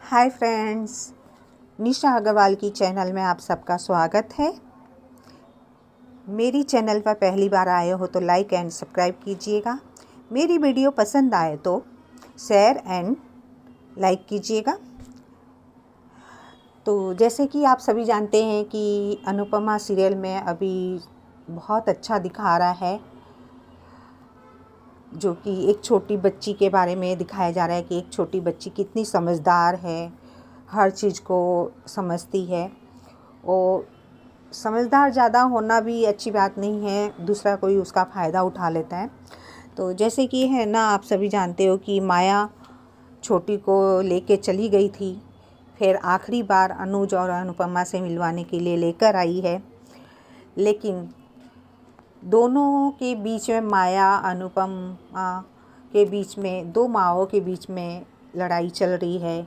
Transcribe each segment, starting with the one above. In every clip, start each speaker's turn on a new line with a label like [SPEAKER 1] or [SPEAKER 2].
[SPEAKER 1] Hi friends, निशा अग्रवाल की channel में आप सबका स्वागत है। मेरी चैनल पर पहली बार आए हो तो लाइक एंड सब्सक्राइब कीजिएगा। मेरी वीडियो पसंद आए तो शेयर एंड लाइक कीजिएगा। तो जैसे कि आप सभी जानते हैं कि अनुपमा सीरियल में अभी बहुत अच्छा दिखा रहा है, जो कि एक छोटी बच्ची के बारे में दिखाया जा रहा है कि एक छोटी बच्ची कितनी समझदार है, हर चीज़ को समझती है। और समझदार ज़्यादा होना भी अच्छी बात नहीं है, दूसरा कोई उसका फ़ायदा उठा लेता है। तो जैसे कि है ना, आप सभी जानते हो कि माया छोटी को लेके चली गई थी, फिर आखिरी बार अनुज और अनुपमा से मिलवाने के लिए लेकर आई है। लेकिन दोनों के बीच में, माया अनुपमा के बीच में, दो माँओं के बीच में लड़ाई चल रही है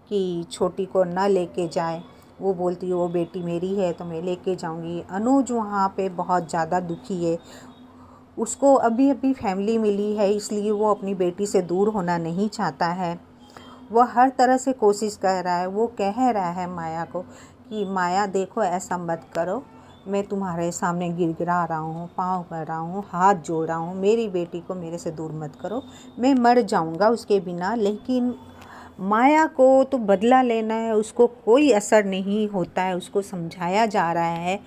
[SPEAKER 1] कि छोटी को न लेके जाए। वो बोलती है वो बेटी मेरी है तो मैं लेके जाऊंगी। अनुज वहाँ पे बहुत ज़्यादा दुखी है, उसको अभी अभी फैमिली मिली है, इसलिए वो अपनी बेटी से दूर होना नहीं चाहता है। वह हर तरह से कोशिश कर रहा है। वो कह रहा है माया को कि माया देखो, ऐसा मत करो, मैं तुम्हारे सामने गिड़गिड़ा रहा हूँ, पाँव कर रहा हूँ, हाथ जोड़ रहा हूँ, मेरी बेटी को मेरे से दूर मत करो, मैं मर जाऊँगा उसके बिना। लेकिन माया को तो बदला लेना है, उसको कोई असर नहीं होता है। उसको समझाया जा रहा है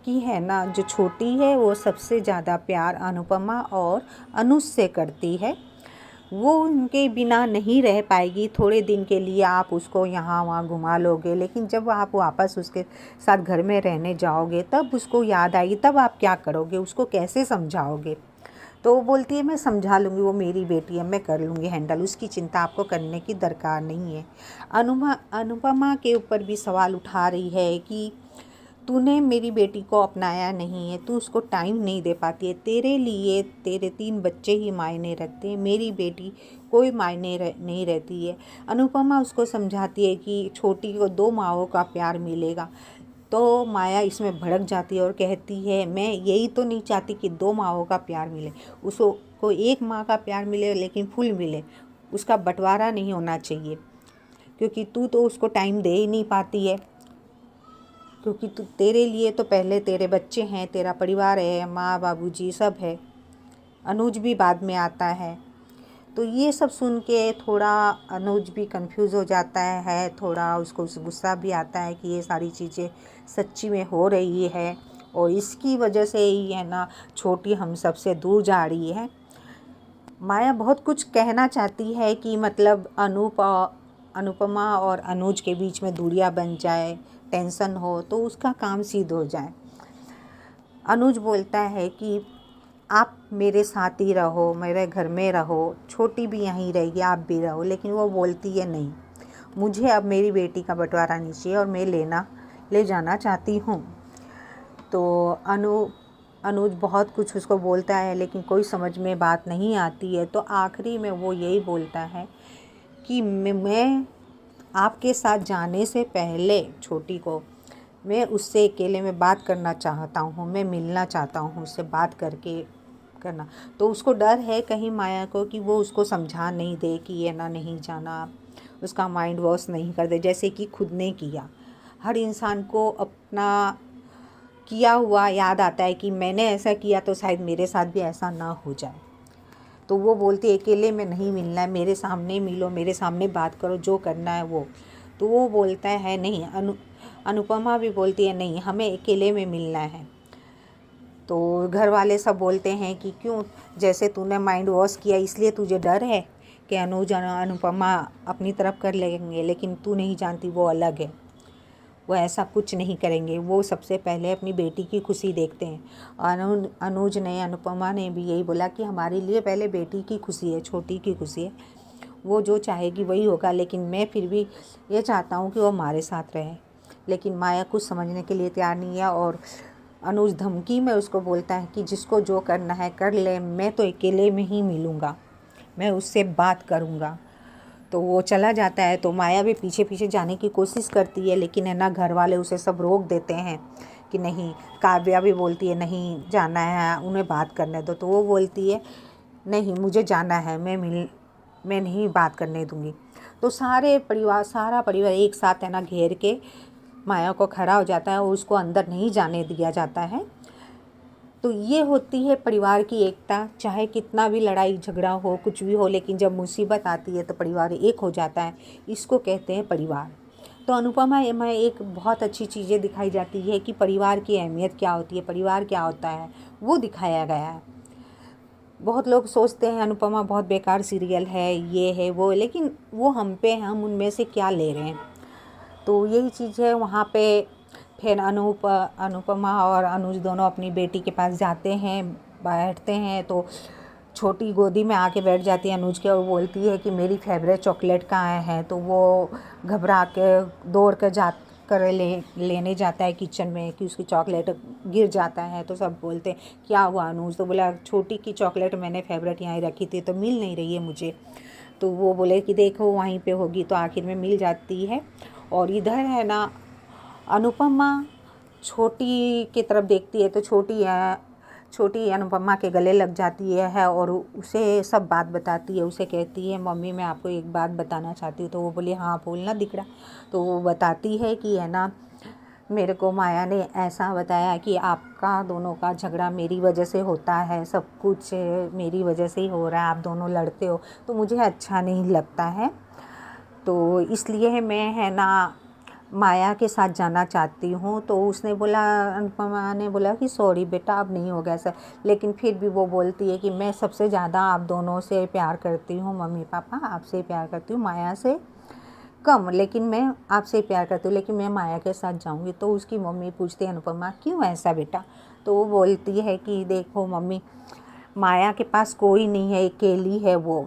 [SPEAKER 1] कि है ना, जो छोटी है वो सबसे ज़्यादा प्यार अनुपमा और अनुज से करती है, वो उनके बिना नहीं रह पाएगी। थोड़े दिन के लिए आप उसको यहाँ वहाँ घुमा लोगे, लेकिन जब आप वापस उसके साथ घर में रहने जाओगे तब उसको याद आएगी, तब आप क्या करोगे, उसको कैसे समझाओगे। तो वो बोलती है मैं समझा लूँगी, वो मेरी बेटी है, मैं कर लूँगी हैंडल, उसकी चिंता आपको करने की दरकार नहीं है। अनुपमा के ऊपर भी सवाल उठा रही है कि तूने मेरी बेटी को अपनाया नहीं है, तू उसको टाइम नहीं दे पाती है, तेरे लिए तेरे 3 बच्चे ही मायने रखते हैं, मेरी बेटी कोई मायने नहीं रहती है। अनुपमा उसको समझाती है कि छोटी को 2 माँओं का प्यार मिलेगा। तो माया इसमें भड़क जाती है और कहती है मैं यही तो नहीं चाहती कि 2 माँओं का प्यार मिले, उसको एक माँ का प्यार मिले लेकिन फुल मिले, उसका बंटवारा नहीं होना चाहिए, क्योंकि तू तो उसको टाइम दे ही नहीं पाती है। क्योंकि तेरे लिए तो पहले तेरे बच्चे हैं, तेरा परिवार है, माँ बाबूजी सब है, अनुज भी बाद में आता है। तो ये सब सुन के थोड़ा अनुज भी कंफ्यूज हो जाता है, थोड़ा उसको गुस्सा भी आता है कि ये सारी चीज़ें सच्ची में हो रही है और इसकी वजह से ही है ना छोटी हम सबसे दूर जा रही है। माया बहुत कुछ कहना चाहती है कि मतलब अनुपमा और अनुज के बीच में दूरियां बन जाए, टेंशन हो तो उसका काम सिद्ध हो जाए। अनुज बोलता है कि आप मेरे साथ ही रहो, मेरे घर में रहो, छोटी भी यहीं रहेगी, आप भी रहो। लेकिन वो बोलती है नहीं, मुझे अब मेरी बेटी का बंटवारा नहीं चाहिए और मैं ले जाना चाहती हूँ। तो अनुज बहुत कुछ उसको बोलता है, लेकिन कोई समझ में बात नहीं आती है। तो आखिरी में वो यही बोलता है कि मैं आपके साथ जाने से पहले छोटी को मैं उससे अकेले में बात करना चाहता हूँ, मैं मिलना चाहता हूँ, उससे बात करके करना। तो उसको डर है कहीं माया को कि वो उसको समझा नहीं दे कि ये ना नहीं जाना, उसका माइंड वॉश नहीं कर दे, जैसे कि खुद ने किया। हर इंसान को अपना किया हुआ याद आता है कि मैंने ऐसा किया तो शायद मेरे साथ भी ऐसा ना हो जाए। तो वो बोलती है अकेले में नहीं मिलना है, मेरे सामने मिलो, मेरे सामने बात करो, जो करना है वो। तो वो बोलता है नहीं, अनुपमा भी बोलती है नहीं, हमें अकेले में मिलना है। तो घर वाले सब बोलते हैं कि क्यों, जैसे तूने माइंड वॉश किया इसलिए तुझे डर है कि अनुज अनुपमा अपनी तरफ कर लेंगे, लेकिन तू नहीं जानती वो अलग है, वो ऐसा कुछ नहीं करेंगे, वो सबसे पहले अपनी बेटी की खुशी देखते हैं। अनुज ने, अनुपमा ने भी यही बोला कि हमारे लिए पहले बेटी की खुशी है, छोटी की खुशी है, वो जो चाहेगी वही होगा, लेकिन मैं फिर भी ये चाहता हूँ कि वो हमारे साथ रहे। लेकिन माया कुछ समझने के लिए तैयार नहीं है और अनुज धमकी में उसको बोलता है कि जिसको जो करना है कर ले, मैं तो अकेले में ही मिलूँगा, मैं उससे बात करूँगा। तो वो चला जाता है। तो माया भी पीछे पीछे जाने की कोशिश करती है, लेकिन है ना घर वाले उसे सब रोक देते हैं कि नहीं। काव्या भी बोलती है नहीं जाना है, उन्हें बात करने दो। तो वो बोलती है नहीं, मुझे जाना है, मैं मैं नहीं बात करने दूँगी। तो सारा परिवार एक साथ है ना घेर के माया को खड़ा हो जाता है और उसको अंदर नहीं जाने दिया जाता है। तो ये होती है परिवार की एकता। चाहे कितना भी लड़ाई झगड़ा हो, कुछ भी हो, लेकिन जब मुसीबत आती है तो परिवार एक हो जाता है। इसको कहते हैं परिवार। तो अनुपमा में एक बहुत अच्छी चीज़ें दिखाई जाती है कि परिवार की अहमियत क्या होती है, परिवार क्या होता है, वो दिखाया गया है। बहुत लोग सोचते हैं अनुपमा बहुत बेकार सीरियल है, ये है वो, लेकिन वो हम पे, हम उनमें से क्या ले रहे हैं। तो यही चीज़ है वहाँ पे। फिर अनुपमा और अनुज दोनों अपनी बेटी के पास जाते हैं, बैठते हैं। तो छोटी गोदी में आके बैठ जाती है अनुज के और बोलती है कि मेरी फेवरेट चॉकलेट कहाँ है। तो वो घबरा के दौड़ कर लेने जाता है किचन में कि उसकी चॉकलेट गिर जाता है। तो सब बोलते हैं क्या हुआ अनुज। तो बोला छोटी की चॉकलेट मैंने फेवरेट यहाँ ही रखी थी तो मिल नहीं रही है मुझे। तो वो बोले कि देखो वहीं पे होगी। तो आखिर में मिल जाती है। और इधर है ना अनुपमा छोटी की तरफ देखती है तो छोटी अनुपमा के गले लग जाती है और उसे सब बात बताती है। उसे कहती है मम्मी मैं आपको एक बात बताना चाहती हूँ। तो वो बोली हाँ बोलना दिखड़ा। तो वो बताती है कि है ना मेरे को माया ने ऐसा बताया कि आपका दोनों का झगड़ा मेरी वजह से होता है, सब कुछ मेरी वजह से ही हो रहा है, आप दोनों लड़ते हो तो मुझे अच्छा नहीं लगता है। तो इसलिए मैं है ना माया के साथ जाना चाहती हूँ। तो उसने बोला, अनुपमा ने बोला कि सॉरी बेटा अब नहीं होगा ऐसा। लेकिन फिर भी वो बोलती है कि मैं सबसे ज़्यादा आप दोनों से प्यार करती हूँ, मम्मी पापा आपसे प्यार करती हूँ, माया से कम, लेकिन मैं आपसे प्यार करती हूँ, लेकिन मैं माया के साथ जाऊँगी। तो उसकी मम्मी पूछती है अनुपमा क्यों ऐसा बेटा। तो वो बोलती है कि देखो मम्मी माया के पास कोई नहीं है, अकेली है वो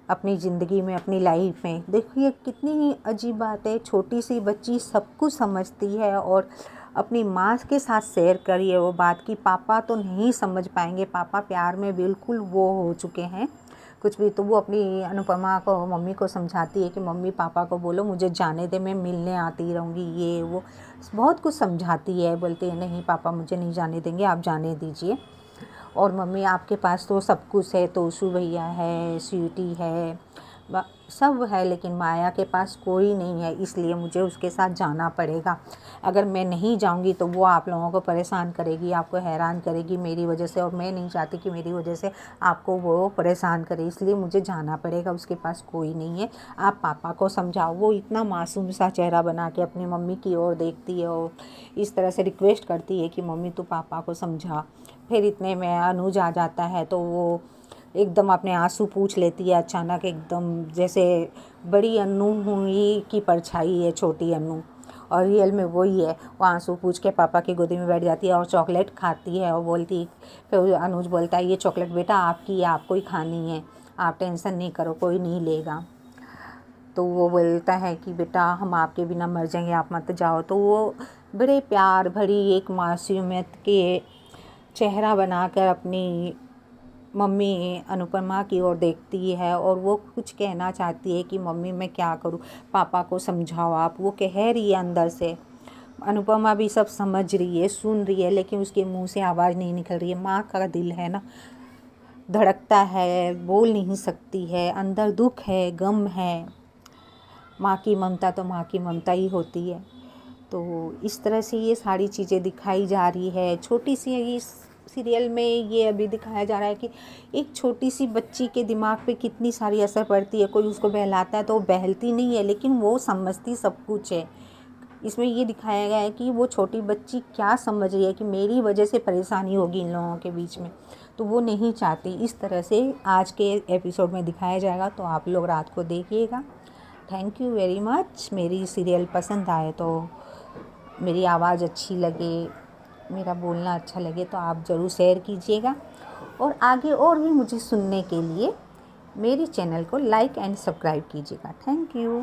[SPEAKER 1] अपनी ज़िंदगी में, अपनी लाइफ में। देखिए कितनी अजीब बात है, छोटी सी बच्ची सब कुछ समझती है और अपनी माँ के साथ शेयर करिए वो बात कि पापा तो नहीं समझ पाएंगे, पापा प्यार में बिल्कुल वो हो चुके हैं कुछ भी। तो वो अपनी अनुपमा को मम्मी को समझाती है कि मम्मी पापा को बोलो मुझे जाने दे, मैं मिलने आती रहूँगी, ये वो बहुत कुछ समझाती है। बोलती है नहीं पापा मुझे नहीं जाने देंगे, आप जाने दीजिए। और मम्मी आपके पास तो सब कुछ है, तोशु भैया है, स्वीटी है, सब है, लेकिन माया के पास कोई नहीं है, इसलिए मुझे उसके साथ जाना पड़ेगा। अगर मैं नहीं जाऊंगी तो वो आप लोगों को परेशान करेगी, आपको हैरान करेगी मेरी वजह से, और मैं नहीं चाहती कि मेरी वजह से आपको वो परेशान करे, इसलिए मुझे जाना पड़ेगा, उसके पास कोई नहीं है, आप पापा को समझाओ। वो इतना मासूम सा चेहरा बना के अपनी मम्मी की ओर देखती है और इस तरह से रिक्वेस्ट करती है कि मम्मी तू पापा को समझा। फिर इतने में अनुज आ जाता है तो वो एकदम अपने आंसू पूछ लेती है अचानक, एकदम जैसे बड़ी अन्नू हुई की परछाई है छोटी अन्नू, और रियल में वही है। वो आंसू पूछ के पापा की गोदी में बैठ जाती है और चॉकलेट खाती है और बोलती, फिर अनुज बोलता है ये चॉकलेट बेटा आपकी है, आपको ही खानी है, आप टेंशन नहीं करो, कोई नहीं लेगा। तो वो बोलता है कि बेटा हम आपके बिना मर जाएंगे, आप मत जाओ। तो वो बड़े प्यार भरी एक मासूमियत के चेहरा बनाकर अपनी मम्मी अनुपमा की ओर देखती है और वो कुछ कहना चाहती है कि मम्मी मैं क्या करूं, पापा को समझाओ आप। वो कह रही है अंदर से, अनुपमा भी सब समझ रही है, सुन रही है, लेकिन उसके मुंह से आवाज़ नहीं निकल रही है। माँ का दिल है ना, धड़कता है, बोल नहीं सकती है, अंदर दुख है, गम है। माँ की ममता तो माँ की ममता ही होती है। तो इस तरह से ये सारी चीज़ें दिखाई जा रही है। छोटी सी इस सीरियल में ये अभी दिखाया जा रहा है कि एक छोटी सी बच्ची के दिमाग पे कितनी सारी असर पड़ती है। कोई उसको बहलाता है तो वो बहलती नहीं है, लेकिन वो समझती सब कुछ है। इसमें ये दिखाया गया है कि वो छोटी बच्ची क्या समझ रही है कि मेरी वजह से परेशानी होगी इन लोगों के बीच में, तो वो नहीं चाहती। इस तरह से आज के एपिसोड में दिखाया जाएगा, तो आप लोग रात को देखिएगा। Thank you very much. मेरी सीरियल पसंद आए तो, मेरी आवाज़ अच्छी लगे, मेरा बोलना अच्छा लगे तो आप ज़रूर शेयर कीजिएगा, और आगे और भी मुझे सुनने के लिए मेरे चैनल को लाइक एंड सब्सक्राइब कीजिएगा। Thank you.